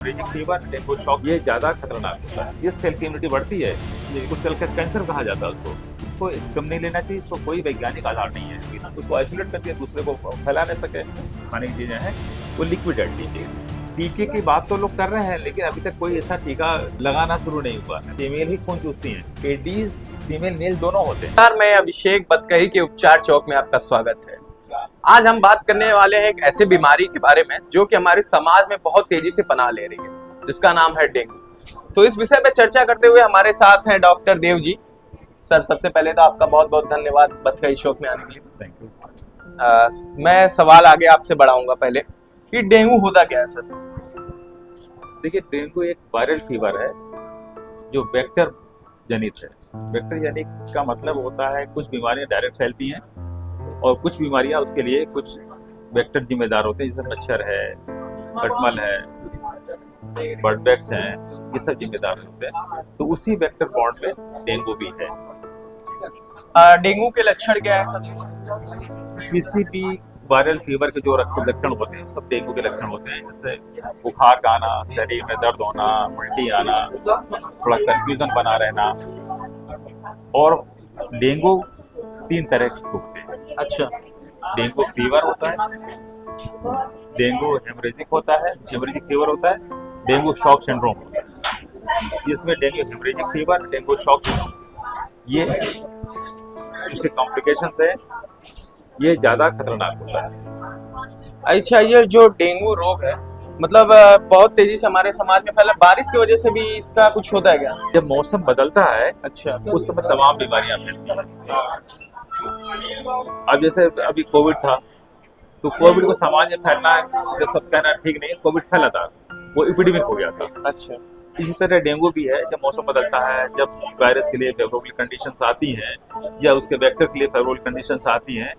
Haemorrhagic fever, dengue shock ये ज्यादा खतरनाक होता है। ये सेल की इम्यूनिटी बढ़ती है, इसको सेल का कैंसर कहा जाता है उसको। इसको एकदम नहीं लेना चाहिए, इसको कोई वैज्ञानिक आधार नहीं है। उसको आइसोलेट करके दूसरे को फैला नहीं सके। खाने की चीजें हैं वो लिक्विड टीके। टीके की बात तो लोग कर रहे हैं, लेकिन अभी तक कोई ऐसा टीका लगाना शुरू नहीं हुआ है। फीमेल ही खून चूसती हैं। एडीज फीमेल मेल दोनों होते हैं। नमस्कार, मैं अभिषेक बतकही के उपचार चौक में आपका स्वागत है। आज हम बात करने वाले हैं एक ऐसी बीमारी के बारे में जो कि हमारे समाज में बहुत तेजी से पनाह ले रही है, जिसका नाम है डेंगू। तो इस विषय पे चर्चा करते हुए हमारे साथ हैं डॉक्टर देव जी। सर, सबसे पहले तो आपका बहुत बहुत धन्यवाद बतकही चौक में आने के लिए। Thank you. मैं सवाल आगे आपसे बढ़ाऊंगा पहले कि डेंगू होता क्या है सर? देखिए, डेंगू एक वायरल फीवर है जो वेक्टर जनित है। वेक्टर जनित का मतलब होता है कुछ बीमारियां डायरेक्ट फैलती हैं और कुछ बीमारियां उसके लिए कुछ वेक्टर जिम्मेदार होते हैं, जैसे मच्छर है, खटमल है, बर्डबैक्स हैं, ये सब जिम्मेदार होते हैं। तो उसी वेक्टर बॉन्ड में डेंगू भी है। डेंगू के लक्षण क्या है सर? किसी भी वायरल फीवर के जो लक्षण होते हैं सब डेंगू के लक्षण होते हैं, जैसे बुखार का आना, शरीर में दर्द होना, उल्टी आना, थोड़ा कंफ्यूजन बना रहना। और डेंगू 3 तरह के होते हैं। अच्छा। डेंगू फीवर होता है, डेंगू हेमरेजिक होता है, हेमरेजिक फीवर होता है, डेंगू शॉक सिंड्रोम होता है। इसमें dengue haemorrhagic fever, dengue shock syndrome ये उसके कॉम्प्लिकेशंस है, ये ज्यादा खतरनाक होता है। अच्छा, ये जो डेंगू रोग है मतलब बहुत तेजी से हमारे समाज में फैला, बारिश की वजह से भी इसका कुछ होता है क्या? जब मौसम बदलता है अच्छा। उस समय तमाम बीमारियां फैलती हैं। अब जैसे अभी कोविड था, तो कोविड को समाज में फैलना जो सब कहना ठीक नहीं, कोविड फैला था, वो एपिडेमिक हो गया था। अच्छा। इसी तरह डेंगू भी है। जब मौसम बदलता है, जब वायरस के लिए फेवरेबल कंडीशंस आती हैं या उसके वेक्टर के लिए फेवरेबल कंडीशंस आती हैं,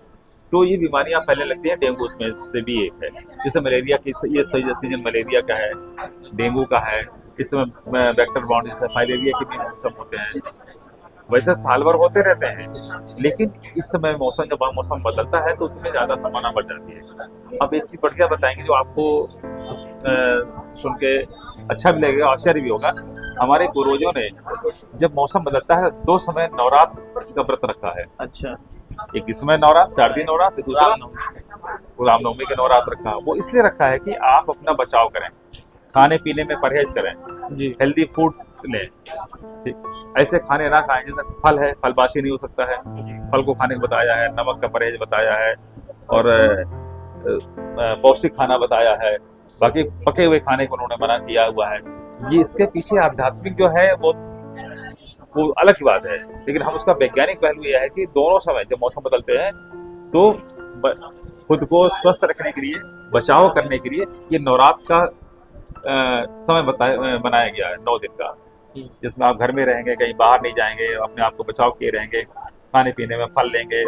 तो ये बीमारियां फैलने लगती हैं। डेंगू उसमें से भी एक है। जैसे मलेरिया की, ये सीजन मलेरिया का है, डेंगू का है। इस समय वेक्टर बॉन्ड जैसे फाइलेरिया के भी मौसम होते हैं। वैसे साल भर होते रहते हैं, लेकिन इस समय मौसम जब मौसम बदलता है तो उसमें ज्यादा संभावना बढ़ जाती है। अब एक चीज बढ़िया बताएंगे जो आपको सुन के अच्छा भी लगेगा, आश्चर्य भी होगा। हमारे पूर्वजों ने जब मौसम बदलता है 2 समय नवरात्र का व्रत रखा है। अच्छा। एक इस समय नवरात्र, शारदीय नवरात्र, दूसरा रामनवमी के नवरात्र रखा। वो इसलिए रखा है कि आप अपना बचाव करें, खाने पीने में परहेज करें जी। हेल्दी फूड लें। ठीक, ऐसे खाने ना खाएं जैसे फल है, फल बासी नहीं हो सकता है, फल को खाने को बताया है, नमक का परहेज बताया है, और पौष्टिक खाना बताया है। बाकी पके हुए खाने को उन्होंने मना किया हुआ है। ये इसके पीछे आध्यात्मिक जो है वो अलग की बात है, लेकिन हम उसका वैज्ञानिक पहलू यह है कि दोनों समय जब मौसम बदलते हैं तो खुद को स्वस्थ रखने के लिए, बचाव करने के लिए ये नवरात्र का समय बनाया गया है, 9 दिन का, जिसमें आप घर में रहेंगे, कहीं बाहर नहीं जाएंगे, अपने आप को बचाव किए रहेंगे, खाने पीने में फल लेंगे,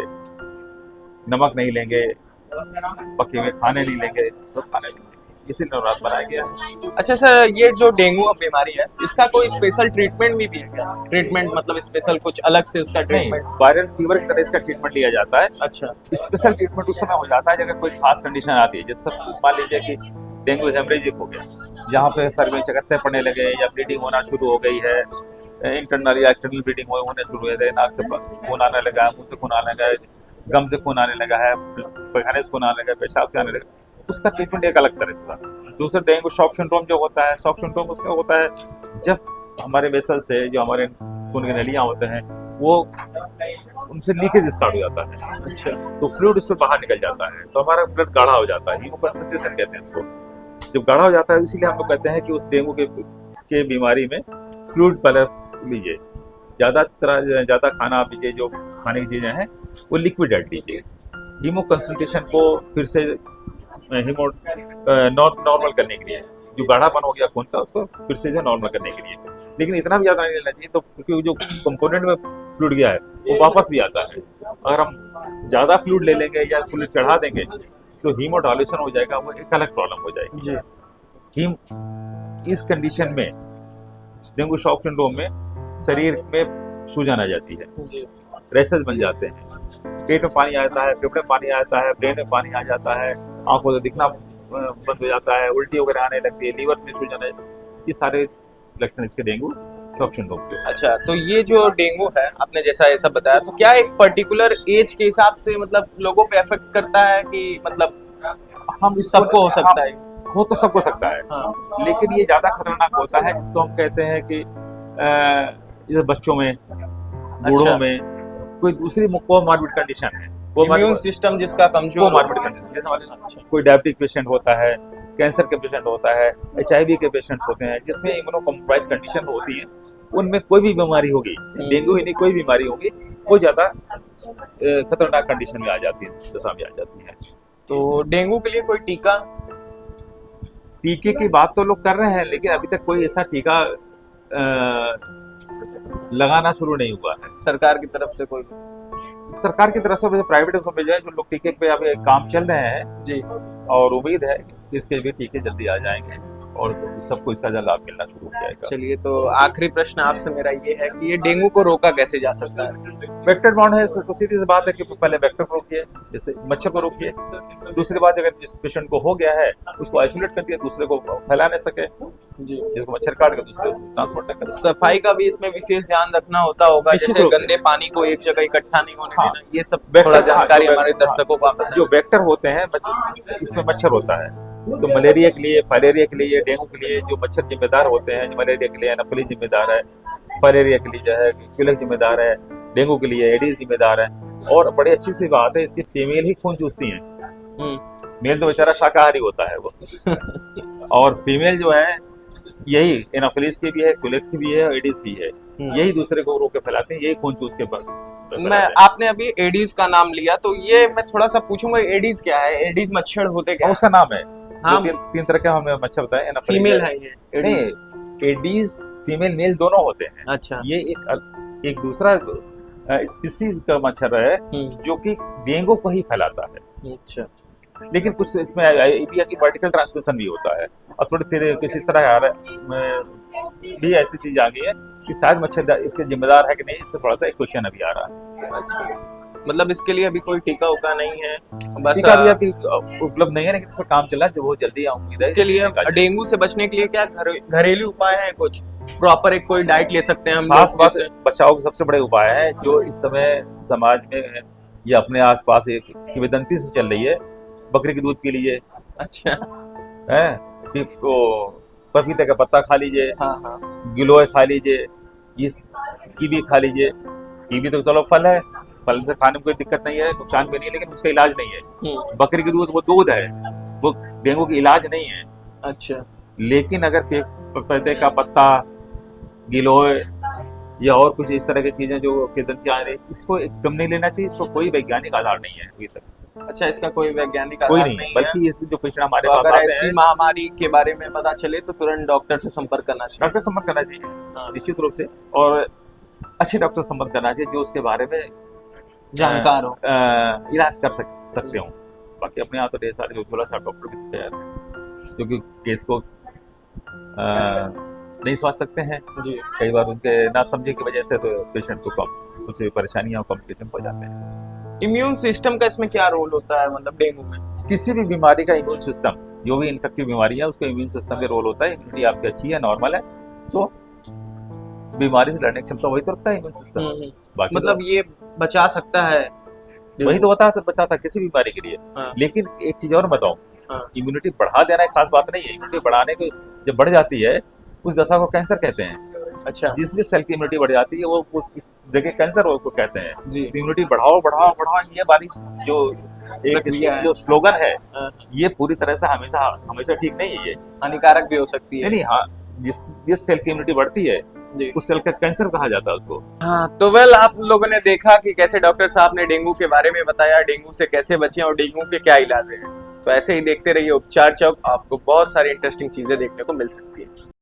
नमक नहीं लेंगे, पके हुए खाने नहीं लेंगे, तो खाने नहीं लेंगे। इसी नवरात्र बनाया गया है। अच्छा सर, ये जो डेंगू बीमारी है इसका कोई स्पेशल ट्रीटमेंट भी है क्या? ट्रीटमेंट मतलब स्पेशल कुछ अलग से उसका नहीं, ट्रीटमेंट? वायरल फीवर की तरह इसका ट्रीटमेंट लिया जाता है। अच्छा। स्पेशल ट्रीटमेंट उस समय हो जाता है जब कोई खास कंडीशन आती है, जैसे मान लीजिए कि डेंगू हेमरेजिक हो गया, जहाँ पे सर में चकत्ते पड़ने लगे या ब्लीडिंग होना शुरू हो गई है, इंटरनल या एक्सटर्नल ब्लीडिंग होने शुरू हो गई, नाक से खून आने लगा, मुंह से खून आने लगा, गम से खून आने लगा है, पैखाने से खून आने लगा, पेशाब से आने लगा, उसका ट्रीटमेंट एक अलग तरह का। दूसरा डेंगू शॉक सिंड्रोम जो होता है, शॉक सिंड्रोम उसमें होता है जब हमारे वेसल से जो हमारे खून की नलियां होते हैं वो उनसे लीकेज स्टार्ट हो जाता है। अच्छा। तो फ्लूइड उससे बाहर निकल जाता है, तो हमारा ब्लड गाढ़ा हो जाता है, हीमो कंसंट्रेशन कहते हैं इसको। जब गाढ़ा हो जाता है, इसीलिए हम लोग कहते हैं कि उस डेंगू के बीमारी में फ्लूइड पहले लीजिए, ज्यादा खाना आप लीजिए, जो खाने की चीजें हैं वो लिक्विड डाल लीजिए। हीमो कंसंट्रेशन को फिर से नॉर्मल करने के लिए, जो गाढ़ापन हो गया खून का उसको फिर से जो नॉर्मल करने के लिए, लेकिन इतना भी ज्यादा नहीं लेना चाहिए, तो क्योंकि जो कंपोनेंट में फ्लूइड गया है वो वापस भी आता है। अगर हम ज्यादा फ्लूइड ले लेंगे या फ्लूइड चढ़ा देंगे तो हीमोडायलेशन हो जाएगा, वो एक अलग प्रॉब्लम हो जाएगी जी। इस कंडीशन में डेंगू शॉक सिंड्रोम में शरीर में सूजन आ जाती है, रैशेस बन जाते हैं, पेट में पानी आता है, फेफड़े में पानी आता है, ब्रेन में पानी आ जाता है, आंखों से दिखना बंद हो जाता है, उल्टी वगैरह आने लगती है, लीवर में सूजन है, ये सारे लक्षण इसके डेंगू के ऑप्शन होते हैं। अच्छा, तो ये जो डेंगू है आपने जैसा ऐसा बताया, तो क्या एक पर्टिकुलर एज के हिसाब से मतलब लोगों पे अफेक्ट करता है कि मतलब हम सबको हो सकता है? हो तो सबको सकता है, हाँ। लेकिन ये ज्यादा खतरनाक होता है जिसको हम कहते हैं कि जैसे बच्चों में, बूढ़ों अच्छा। में, कोई दूसरी कोमॉर्बिड कंडीशन है, इम्यून सिस्टम जिसका कमजोर हो। कोमॉर्बिड कंडीशन, जैसे मान लीजिए अच्छा। कोई डायबिटिक पेशेंट होता है, कैंसर के पेशेंट होता है, HIV के पेशेंट्स होते हैं, जिसमें इम्यूनो कॉम्प्रोमाइज कंडीशन होती है, उनमें कोई भी बीमारी होगी, डेंगू ही नहीं कोई बीमारी होगी, वो ज्यादा खतरनाक कंडीशन में आ जाती है, दशा में आ जाती है। तो डेंगू के लिए कोई टीका? टीके की बात तो लोग कर रहे हैं, लेकिन अभी तक कोई ऐसा टीका लगाना शुरू नहीं हुआ है सरकार की तरफ से कोई? सरकार की तरफ से। प्राइवेट में जो है, जो लोग टीके पे अभी काम चल रहे हैं जी, और उम्मीद है कि इसके भी टीके जल्दी आ जाएंगे और सबको इसका लाभ मिलना शुरू हो जाएगा। चलिए, तो आखिरी प्रश्न आपसे मेरा ये है कि ये डेंगू को रोका कैसे जा सकता है? वेक्टर बाउंड है तो सीधी सी बात है कि पहले वेक्टर को रोकिए, जैसे मच्छर को रोकिए। दूसरी बात, अगर जिस पेशेंट को हो गया है उसको आइसोलेट कर दिया, दूसरे को फैला नहीं सके, जी, जिसको मच्छर काट के दूसरे को ट्रांसपोर्ट न करे। सफाई का भी इसमें विशेष ध्यान रखना होता होगा, निश्चित जैसे रूप से। गंदे पानी को एक जगह इकट्ठा नहीं होने हाँ। देना, ये सब वेक्टर- थोड़ा जानकारी हाँ, हमारे वेक्टर- दर्शकों को आप बताएं। जो वेक्टर होते हैं इसमें मच्छर होता है, तो मलेरिया के लिए, फाइलेरिया के लिए, डेंगू के लिए जो मच्छर जिम्मेदार होते हैं, मलेरिया के लिए एनोफिलीज जिम्मेदार है, फाइलेरिया के लिए जो है क्यूलेक्स जिम्मेदार है, डेंगू के लिए एडीज जिम्मेदार है। और बड़ी अच्छी सी बात है, इसकी फीमेल ही खून चूसती है, मेल तो बेचारा शाकाहारी होता है वो और फीमेल जो है यही एनोफिलीज की भी है, क्यूलेक्स की भी है, एडीज की है, यही दूसरे को रोक के फैलाते हैं, यही खून चूस के मैं आपने अभी एडीज का नाम लिया, तो ये मैं थोड़ा सा पूछूंगा, एडीज क्या है? एडीज मच्छर होते क्या? उसका नाम है। हाँ, तीन तरह के हमें मच्छर होता है, फीमेल है ये एडीज? नहीं, एडीज फीमेल मेल दोनों होते हैं। अच्छा, ये एक दूसरा स्पीसीज का मच्छर है जो कि डेंगू को ही फैलाता है। अच्छा, लेकिन कुछ इसमें एपीआ की वर्टिकल ट्रांसमिशन भी होता है, और थोड़ी देर किसी तरह आ रहा है भी ऐसी चीज आ गई है कि शायद मच्छर इसके जिम्मेदार है कि नहीं, इसका थोड़ा सा एक क्वेश्चन अभी आ रहा है। अच्छा, मतलब इसके लिए अभी कोई टीका उका नहीं है, बस टीका भी अभी उपलब्ध नहीं है, लेकिन इसका काम चल रहा है, जो वो जल्दी उम्मीद है। इसके लिए डेंगू से बचने के लिए क्या घरेलू उपाय है? कुछ प्रॉपर एक कोई डाइट ले सकते हैं हम लोग? खास बात बचाव के सबसे बड़े उपाय है जो इस समय समाज में या अपने आसपास एक किंवदंती से चल रही है, बकरी के दूध पी लीजिए। अच्छा है, पपीते का पत्ता खा लीजिए, हाँ, गिलोय खा लीजिए, ये कीवी खा लीजिए। कीवी तो चलो फल है, फल से खाने में कोई दिक्कत नहीं है, नुकसान भी नहीं है, लेकिन उसका इलाज नहीं है। बकरी के दूध वो दूध है, वो डेंगू की इलाज नहीं है। अच्छा, लेकिन अगर पपीते का पत्ता, गिलोय या और कुछ इस तरह की चीजें जो किंवदंती आ रही, इसको एकदम नहीं लेना चाहिए, इसको कोई वैज्ञानिक आधार नहीं है अभी तक। अच्छा, इसका कोई वैज्ञानिक कोई आधार नहीं, नहीं है, बल्कि इस जो पेशेंट हमारे तो पास अगर आते ऐसी हैं, महामारी के बारे में पता चले तो तुरंत डॉक्टर से संपर्क करना चाहिए। डॉक्टर संपर्क करना चाहिए हाँ, निश्चित रूप से, और अच्छे डॉक्टर संपर्क करना चाहिए जो उसके बारे में जानकार हो। इलाज कर सकते हो। बाकी अपने यहाँ तो ढेर सारे जो 16 डॉक्टर भी तैयार हैं, जो कि केस को नहीं समझ सकते हैं जी, कई बार, उनके ना समझे की वजह से तो पेशेंट को कम कुछ परेशानियां और कॉम्प्लिकेशन हो जाते हैं। इम्यून सिस्टम का इसमें क्या रोल होता है, मतलब डेंगू में? किसी भी बीमारी का इम्यून सिस्टम, जो भी इन्फेक्टिव बीमारी है उसका इम्यून सिस्टम का रोल होता है। इम्यूनिटी आपकी अच्छी है, नॉर्मल है, तो बीमारी से लड़ने की क्षमता वही तो रखता है इम्यून सिस्टम। बाकी मतलब ये बचा सकता है, वही तो बचाता किसी बीमारी के लिए। हाँ। लेकिन एक चीज और बताऊं, हाँ। इम्यूनिटी बढ़ा देना एक खास बात नहीं है। इम्यूनिटी बढ़ाने को जब बढ़ जाती है उस दशा को कैंसर कहते हैं। अच्छा, जिस भी सेल की इम्यूनिटी बढ़ जाती है वो उस जगह कैंसर को कहते हैं। जी, इम्यूनिटी बढ़ाओ बढ़ाओ बढ़ाओ, ये वाली जो एक प्रक्रिया है। जो स्लोगन है, हाँ, ये पूरी तरह से हमेशा ठीक नहीं है। ये हानिकारक भी हो सकती है। नहीं, हाँ, जिस सेल की इम्यूनिटी बढ़ती है जी, उस सेल का कैंसर कहा जाता है उसको। हाँ, तो आप लोगों ने देखा कि कैसे डॉक्टर साहब ने डेंगू के बारे में बताया, डेंगू से कैसे बचें और डेंगू के क्या इलाज है। तो ऐसे ही देखते रहिए उपचार चौक, आपको बहुत सारी इंटरेस्टिंग चीजें देखने को मिल सकती है।